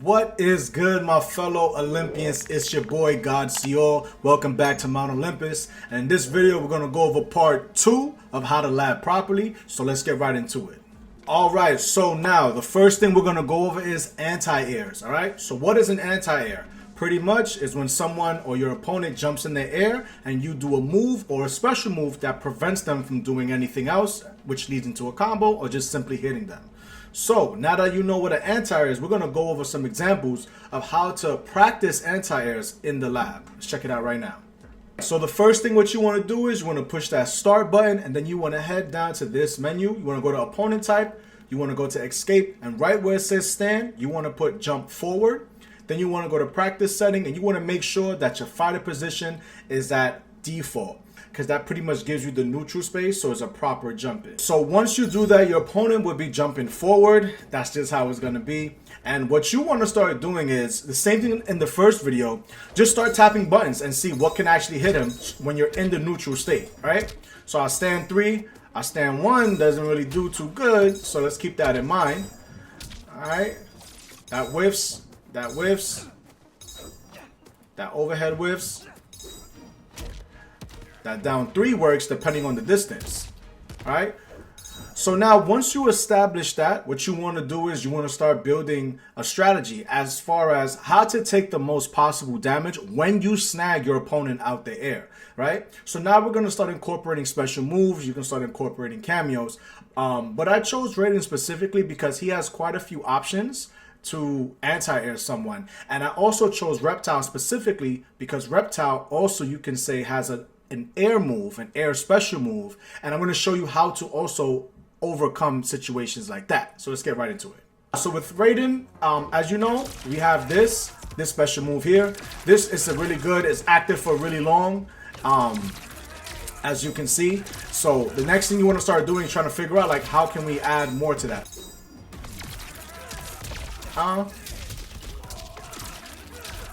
What is good, my fellow Olympians? It's your boy God Sior. Welcome back to Mount Olympus. And in this video, we're going to go over part 2 of how to lab properly. So let's get right into it. Alright, so now the first thing we're going to go over is anti-airs. Alright, so what is an anti-air? Pretty much is when someone or your opponent jumps in the air and you do a move or a special move that prevents them from doing anything else, which leads into a combo or just simply hitting them. So now that you know what an anti-air is, we're going to go over some examples of how to practice anti-airs in the lab. Let's check it out right now. So the first thing what you want to do is you want to push that start button, and then you want to head down to this menu. You want to go to opponent type, you want to go to escape, and right where it says stand, you want to put jump forward. Then you want to go to practice setting, and you want to make sure that your fighter position is at default, because that pretty much gives you the neutral space, so it's a proper jump in. So once you do that, your opponent will be jumping forward. That's just how it's going to be. And what you want to start doing is the same thing in the first video. Just start tapping buttons and see what can actually hit him when you're in the neutral state, right? So I stand 3, I stand 1, doesn't really do too good, so let's keep that in mind. All right, that whiffs, that whiffs, that overhead whiffs. That down 3 works depending on the distance. All right. So now once you establish that, what you want to do is you want to start building a strategy as far as how to take the most possible damage when you snag your opponent out the air. Right. So now we're going to start incorporating special moves. You can start incorporating cameos. But I chose Raiden specifically because he has quite a few options to anti-air someone. And I also chose Reptile specifically because Reptile also, you can say, has an air move, an air special move, and I'm going to show you how to also overcome situations like that. So let's get right into it. So with Raiden, as you know, we have this special move here. This is a really good, it's active for really long, as you can see. So the next thing you want to start doing is trying to figure out, like, how can we add more to that.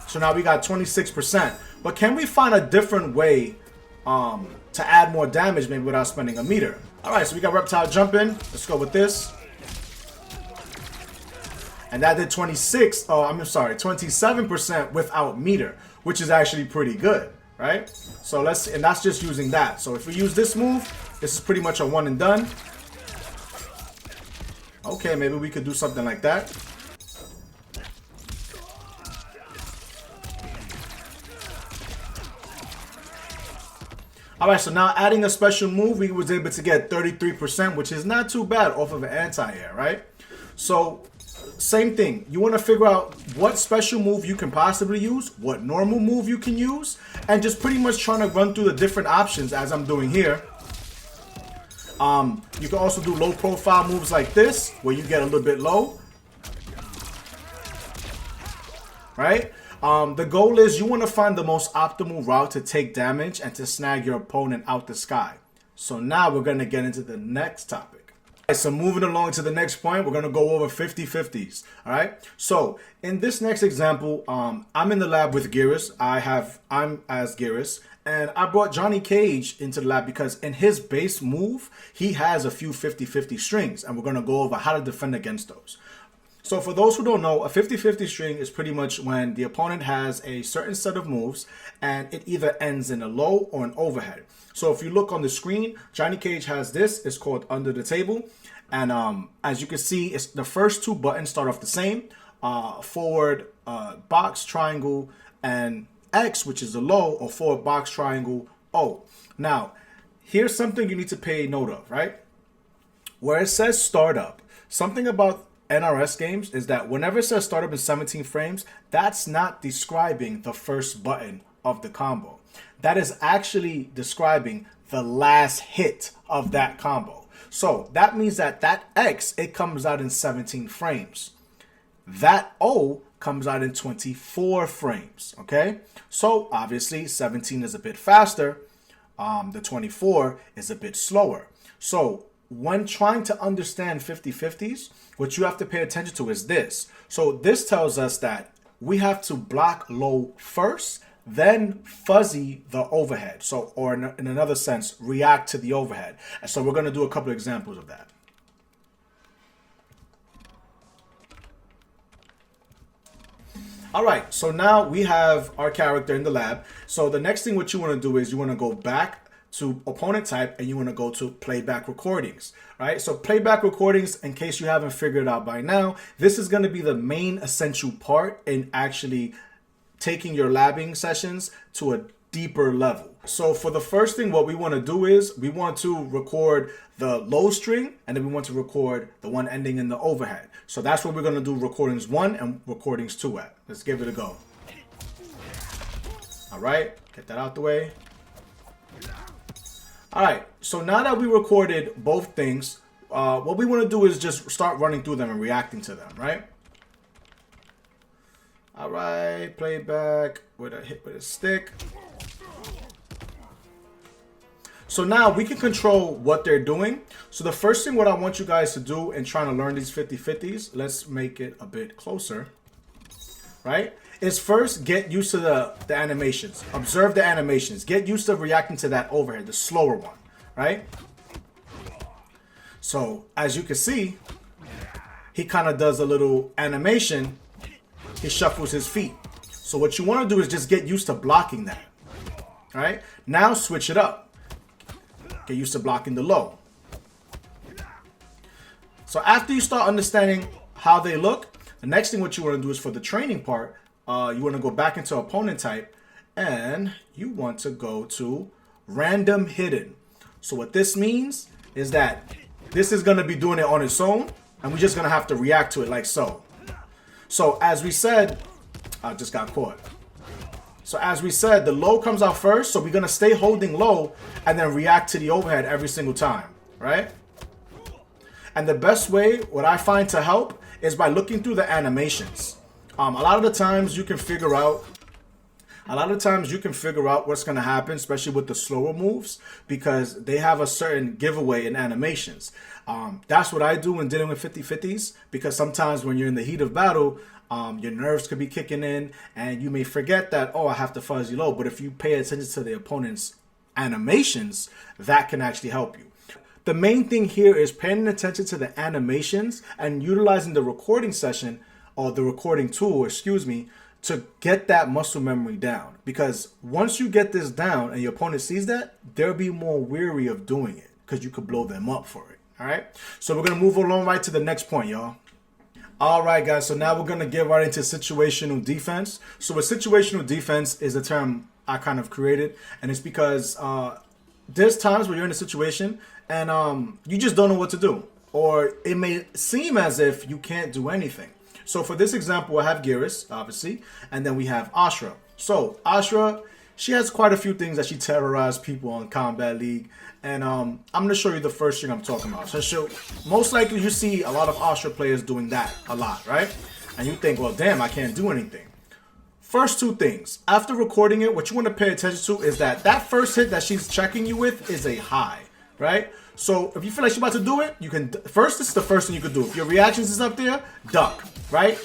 So now we got 26%, but can we find a different way to add more damage, maybe without spending a meter? All right, so we got Reptile jumping. Let's go with this. And that did 27% without meter, which is actually pretty good, right? So and that's just using that. So if we use this move, this is pretty much a one and done. Okay, maybe we could do something like that. Alright, so now adding a special move, we was able to get 33%, which is not too bad off of an anti-air, right? So, same thing. You want to figure out what special move you can possibly use, what normal move you can use, and just pretty much trying to run through the different options as I'm doing here. You can also do low profile moves like this, where you get a little bit low. Right? The goal is you want to find the most optimal route to take damage and to snag your opponent out the sky. So now we're going to get into the next topic. All right, so moving along to the next point, we're going to go over 50-50s. All right. So in this next example, I'm in the lab with Geras. I'm as Geras. And I brought Johnny Cage into the lab because in his base move, he has a few 50-50 strings. And we're going to go over how to defend against those. So for those who don't know, a 50-50 string is pretty much when the opponent has a certain set of moves and it either ends in a low or an overhead. So if you look on the screen, Johnny Cage has this. It's called Under the Table. And as you can see, it's the first 2 buttons start off the same. Forward, box, triangle, and X, which is the low, or forward, box, triangle, O. Now, here's something you need to pay note of, right? Where it says startup, something about NRS games is that whenever it says startup in 17 frames, that's not describing the first button of the combo. That is actually describing the last hit of that combo. So that means that X, it comes out in 17 frames. That O comes out in 24 frames, okay? So obviously 17 is a bit faster. The 24 is a bit slower. So when trying to understand 50-50s, what you have to pay attention to is this. So this tells us that we have to block low first, then fuzzy the overhead. So, or in another sense, react to the overhead. And so we're going to do a couple of examples of that. All right, so now we have our character in the lab. So the next thing what you want to do is you want to go back to opponent type and you want to go to playback recordings, right? So playback recordings, in case you haven't figured it out by now, this is going to be the main essential part in actually taking your labbing sessions to a deeper level. So for the first thing, what we want to do is we want to record the low string and then we want to record the one ending in the overhead. So that's what we're going to do recordings 1 and recordings 2 at. Let's give it a go. All right, get that out the way. All right, so now that we recorded both things, what we want to do is just start running through them and reacting to them, right? All right, playback with a hit with a stick. So now we can control what they're doing. So the first thing what I want you guys to do in trying to learn these 50-50s, let's make it a bit closer, right? Is first get used to the animations. Observe the animations. Get used to reacting to that overhead, the slower one, right? So as you can see, he kind of does a little animation. He shuffles his feet. So what you want to do is just get used to blocking that, all right? Now switch it up. Get used to blocking the low. So after you start understanding how they look, the next thing what you want to do is for the training part, you want to go back into opponent type and you want to go to random hidden. So what this means is that this is going to be doing it on its own and we're just going to have to react to it like so. So as we said, I just got caught. So as we said, the low comes out first. So we're going to stay holding low and then react to the overhead every single time, right? And the best way, what I find to help, is by looking through the animations. A lot of the times you can figure out what's going to happen, especially with the slower moves, because they have a certain giveaway in animations. That's what I do when dealing with 50-50s, because sometimes when you're in the heat of battle, your nerves could be kicking in and you may forget that, oh, I have to fuzzy low. But if you pay attention to the opponent's animations, that can actually help you. The main thing here is paying attention to the animations and utilizing the recording session or the recording tool, excuse me, to get that muscle memory down. Because once you get this down and your opponent sees that, they'll be more weary of doing it because you could blow them up for it. All right. So we're going to move along right to the next point, y'all. All right, guys. So now we're going to get right into situational defense. So a situational defense is a term I kind of created. And it's because there's times where you're in a situation and you just don't know what to do. Or it may seem as if you can't do anything. So for this example, I have Geras, obviously, and then we have Ashra. So Ashra, she has quite a few things that she terrorized people on Combat League. And I'm going to show you the first thing I'm talking about. So most likely you see a lot of Ashra players doing that a lot, right? And you think, well, damn, I can't do anything. First two things. After recording it, what you want to pay attention to is that first hit that she's checking you with is a high, right? So if you feel like she's about to do it, you can first. This is the first thing you could do. If your reactions is up there, duck, right?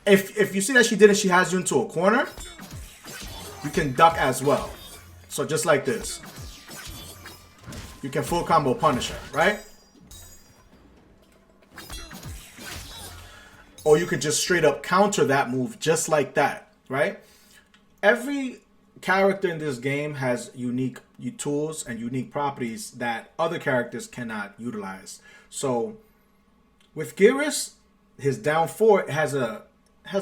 If you see that she did it, she has you into a corner, you can duck as well. So just like this, you can full combo punish her, right? Or you could just straight up counter that move just like that, right? Every character in this game has unique tools and unique properties that other characters cannot utilize. So with Geras, his down 4 has a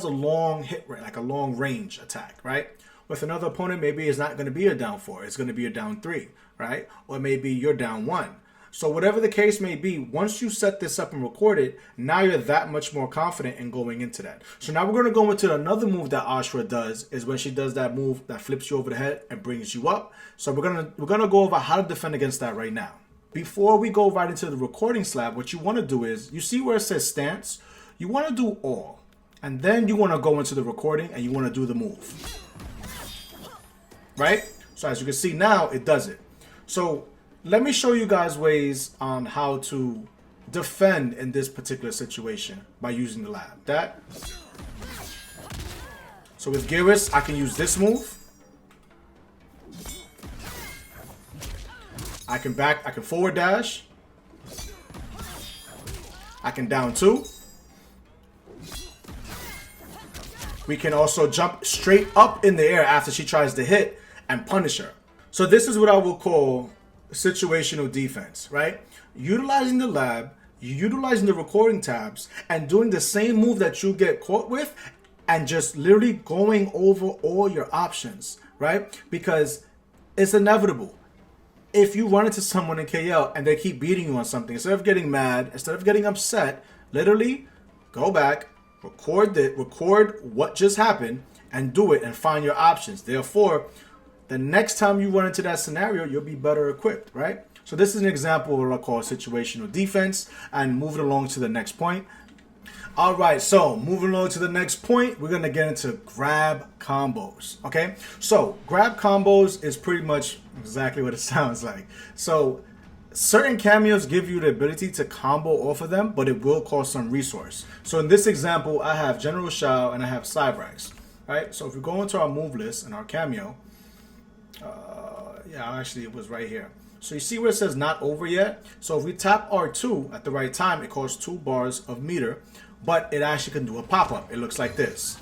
long hit rate, like a long range attack, right? With another opponent, maybe it's not going to be a down 4, it's going to be a down 3, right? Or maybe you're down 1. So whatever the case may be, once you set this up and record it, now you're that much more confident in going into that. So now we're going to go into another move that Ashra does, is when she does that move that flips you over the head and brings you up. So we're gonna go over how to defend against that right now. Before we go right into the recording slab, what you want to do is, you see where it says stance? You want to do all. And then you want to go into the recording and you want to do the move. Right? So as you can see now, it does it. So let me show you guys ways on how to defend in this particular situation by using the lab. So with Geras, I can use this move. I can forward dash. I can down 2. We can also jump straight up in the air after she tries to hit and punish her. So this is what I will call situational defense, right? Utilizing the lab, utilizing the recording tabs, and doing the same move that you get caught with, and just literally going over all your options, right? Because it's inevitable. If you run into someone in KL and they keep beating you on something, instead of getting mad, instead of getting upset, literally go back, record what just happened, and do it and find your options. Therefore, the next time you run into that scenario, you'll be better equipped, right? So this is an example of what I call situational defense, and moving along to the next point. All right, so moving on to the next point, we're going to get into grab combos, okay? So grab combos is pretty much exactly what it sounds like. So certain cameos give you the ability to combo off of them, but it will cost some resource. So in this example, I have General Shao and I have Cybrax, right? So if we go into our move list and our cameo, yeah, actually it was right here. So you see where it says not over yet? So if we tap R2 at the right time, it costs 2 bars of meter, but it actually can do a pop-up. It looks like this.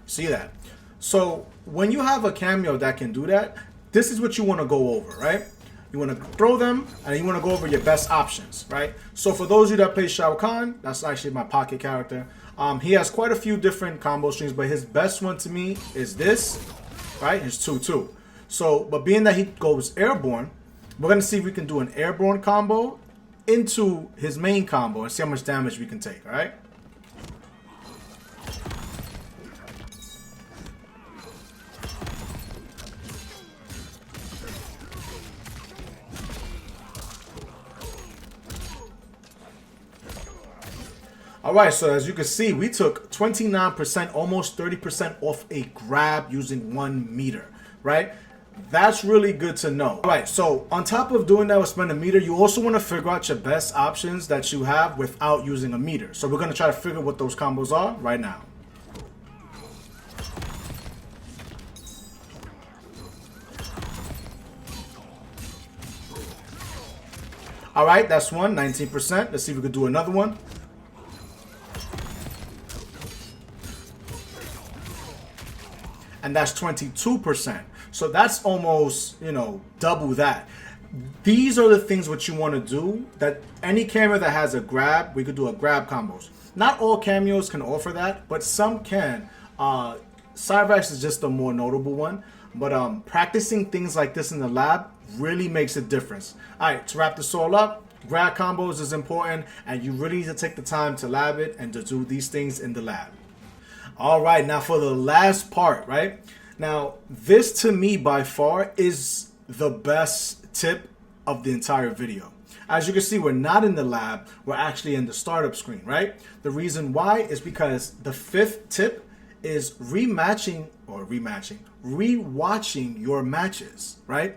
See that? So when you have a cameo that can do that, this is what you want to go over, right? You want to throw them, and you want to go over your best options, right? So for those of you that play Shao Kahn, that's actually my pocket character. He has quite a few different combo strings, but his best one to me is this, right? His 2-2. So, but being that he goes airborne, we're going to see if we can do an airborne combo into his main combo and see how much damage we can take, all right? All right, so as you can see, we took 29%, almost 30% off a grab using 1 meter, right? That's really good to know. All right, so on top of doing that with spend a meter, you also want to figure out your best options that you have without using a meter. So we're going to try to figure what those combos are right now. All right, that's one, 19%. Let's see if we could do another one. And that's 22%. So that's almost, you know, double that. These are the things what you want to do. That any cameo that has a grab, we could do a grab combos. Not all cameos can offer that, but some can. Cybrax is just a more notable one. But practicing things like this in the lab really makes a difference. All right, to wrap this all up, grab combos is important, and you really need to take the time to lab it and to do these things in the lab. All right, now for the last part, right? Now, this to me by far is the best tip of the entire video. As you can see, we're not in the lab, we're actually in the startup screen, right? The reason why is because the 5th tip is rewatching your matches, right?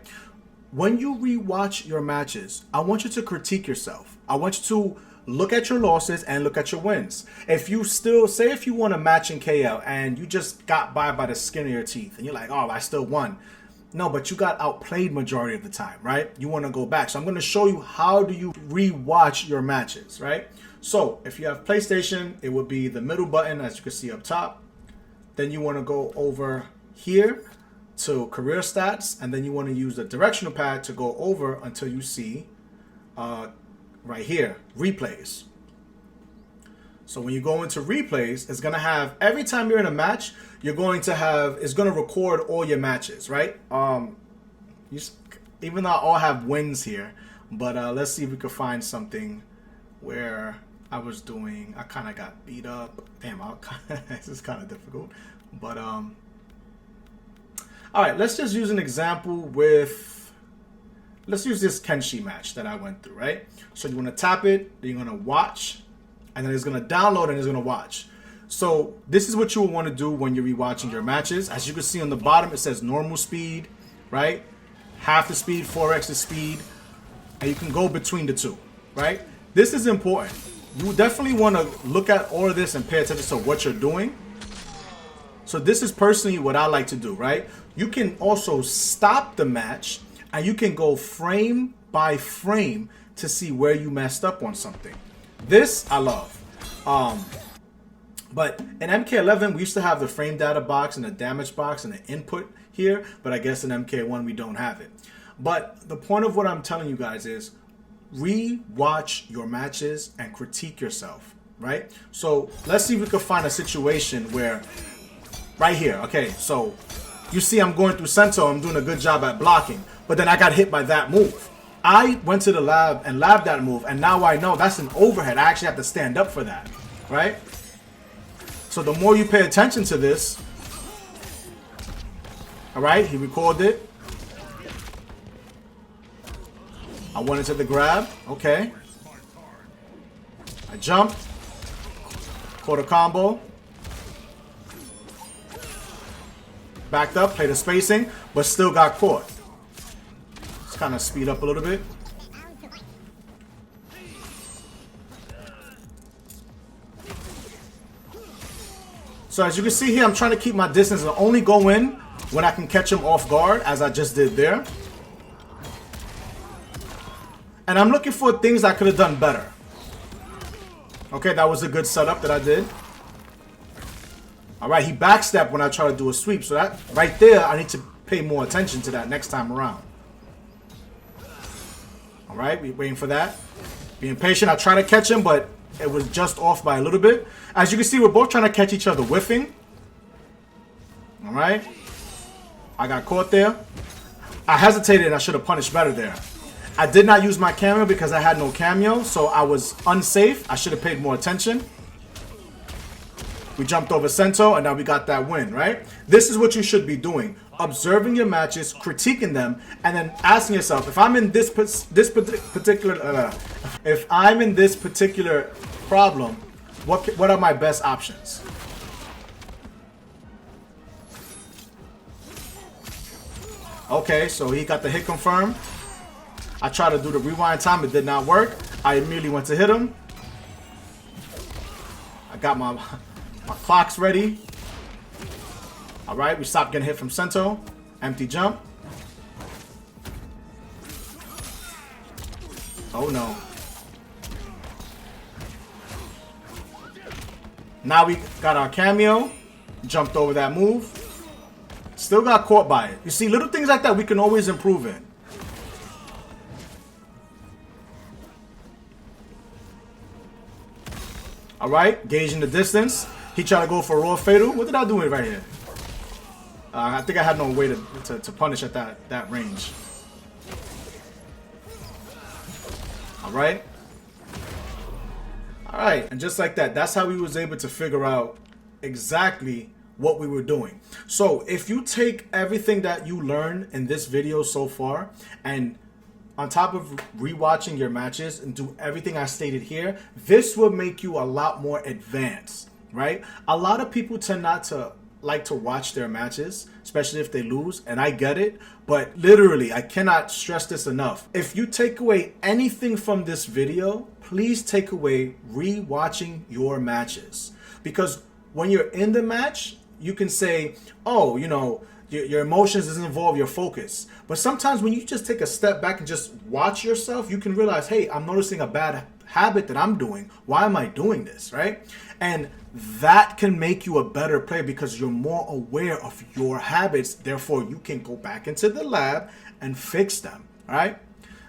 When you rewatch your matches, I want you to critique yourself. I want you to look at your losses and look at your wins. If you still, say if you won a match in KL and you just got by the skin of your teeth and you're like, oh, I still won. No, but you got outplayed majority of the time, right? You want to go back. So I'm going to show you how do you rewatch your matches, right? So if you have PlayStation, it would be the middle button, as you can see up top. Then you want to go over here to career stats, and then you want to use the directional pad to go over until you see right here, replays. So when you go into replays, it's going to have, every time you're in a match, you're going to have, it's going to record all your matches, right? Even though I all have wins here, but let's see if we can find something where I kind of got beat up. Damn, this is kind of difficult. But, all right, let's just use an example with, let's use this Kenshi match that I went through, right? So you want to tap it, then you're going to watch, and then it's going to download and it's going to watch. So this is what you will want to do when you're rewatching your matches. As you can see on the bottom, it says normal speed, right? Half the speed, 4x the speed, and you can go between the two, right? This is important. You definitely want to look at all of this and pay attention to what you're doing. So this is personally what I like to do, right? You can also stop the match and you can go frame by frame to see where you messed up on something. This I love. But in MK11, we used to have the frame data box and the damage box and the input here, but I guess in MK1 we don't have it. But the point of what I'm telling you guys is re-watch your matches and critique yourself, right? So let's see if we can find a situation where, right here, okay, so you see I'm going through Sento, I'm doing a good job at blocking, but then I got hit by that move. I went to the lab and labbed that move, and now I know that's an overhead. I actually have to stand up for that, right? So the more you pay attention to this, all right, he recorded it. I went into the grab, okay. I jumped, caught a combo, backed up, played the spacing, but still got caught. Let's kind of speed up a little bit. So as you can see here, I'm trying to keep my distance and only go in when I can catch him off guard, as I just did there. And I'm looking for things I could have done better. Okay, that was a good setup that I did. All right, he backstepped when I try to do a sweep. So that right there, I need to pay more attention to that next time around. All right, we're waiting for that. Being patient, I try to catch him, but it was just off by a little bit. As you can see, we're both trying to catch each other whiffing. All right. I got caught there. I hesitated and I should have punished better there. I did not use my cameo because I had no cameo, so I was unsafe. I should have paid more attention. We jumped over Sento, and now we got that win, right? This is what you should be doing. Observing your matches, critiquing them, and then asking yourself, if I'm in this particular problem, what are my best options? Okay, so he got the hit confirmed. I tried to do the rewind time, it did not work. I immediately went to hit him. I got my clocks ready. All right, we stopped getting hit from Sento. Empty jump. Oh no. Now we got our cameo. Jumped over that move. Still got caught by it. You see, little things like that we can always improve in. All right, gauging the distance. He tried to go for a raw fatal. What did I do right here? I think I had no way to punish at that range. All right. All right, and just like that, that's how we was able to figure out exactly what we were doing. So if you take everything that you learned in this video so far, and on top of rewatching your matches and do everything I stated here, this will make you a lot more advanced, right? A lot of people tend not to like to watch their matches, especially if they lose, and I get it, but literally, I cannot stress this enough. If you take away anything from this video, please take away rewatching your matches. Because when you're in the match, you can say, oh, you know, your emotions doesn't involve your focus. But sometimes when you just take a step back and just watch yourself, you can realize, hey, I'm noticing a bad habit that I'm doing. Why am I doing this, right? And that can make you a better player because you're more aware of your habits. Therefore, you can go back into the lab and fix them, all right?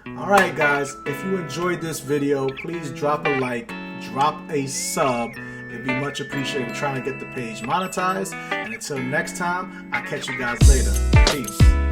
All right, guys, if you enjoyed this video, please drop a like, drop a sub. It'd be much appreciated. Trying to get the page monetized. And until next time, I'll catch you guys later. Peace.